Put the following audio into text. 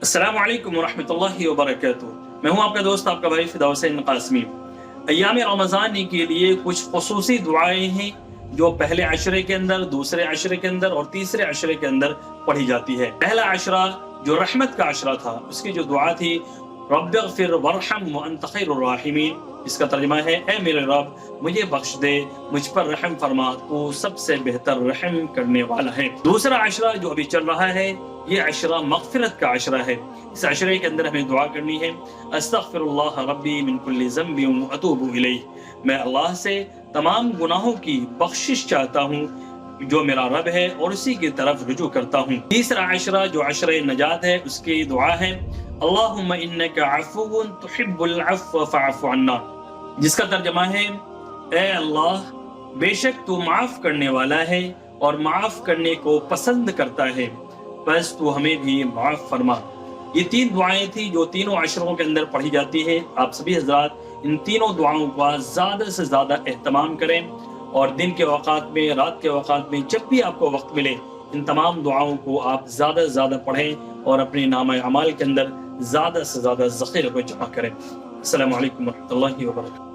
अस्सलामु अलैकुम वरहमतुल्लाहि वबरकातुह। मैं हूं आपका दोस्त, आपका भाई फिदा हुसैन कासमी। अय्याम रमज़ान के लिए कुछ ख़ुसूसी दुआएं हैं जो पहले अशरे के अंदर, दूसरे अशरे के अंदर और तीसरे अशरे के अंदर पढ़ी जाती है। पहला अशरा जो रहमत का अशरा था, उसकी जो दुआ थी रब्बिग़फिर वरहम व अंत खैरुर राहिमीन, इसका तर्जुमा है ए मेरे रब मुझे बख्श दे, मुझ पर रहम फरमा, तू सबसे बेहतर रहम करने वाला है। दूसरा अशरा जो अभी चल रहा है ये अशरा मग़फ़िरत का अशरा है। इस अशरे के अंदर हमें दुआ करनी है अस्तग़फ़िरुल्लाह रब्बी मिन कुल्लि ज़ंबिन व अतूबु इलैह। मैं अल्लाह से तमाम गुनाहों की बख्शिश चाहता हूँ जो मेरा रब है और उसी की तरफ रुजू करता हूँ। तीसरा अशरा जो अशरे नजात है उसकी दुआ है अल्लाहुम्मा इन्नका अफ़ुव्वुन तुहिब्बुल अफ़्व फ़अफ़ु अन्ना, जिसका तर्जुमा है ए अल्लाह बेशक तू माफ़ करने वाला है और माफ़ करने को पसंद करता है, बस तू हमें भी माफ़ फरमा। ये तीन दुआएं थी जो तीनों अशरों के अंदर पढ़ी जाती है। आप सभी हज़रात इन तीनों दुआओं का ज़्यादा से ज़्यादा एहतमाम करें और दिन के औक़ात में, रात के औक़ात में, जब भी आपको वक्त मिले इन तमाम दुआओं को आप ज़्यादा से ज़्यादा पढ़ें और अपने नामा अमाल के अंदर ज़्यादा से ज़्यादा ज़ख़ीरा को जमा करें। अस्सलामु अलैकुम वरहमतुल्लाहि वबरकातुहू।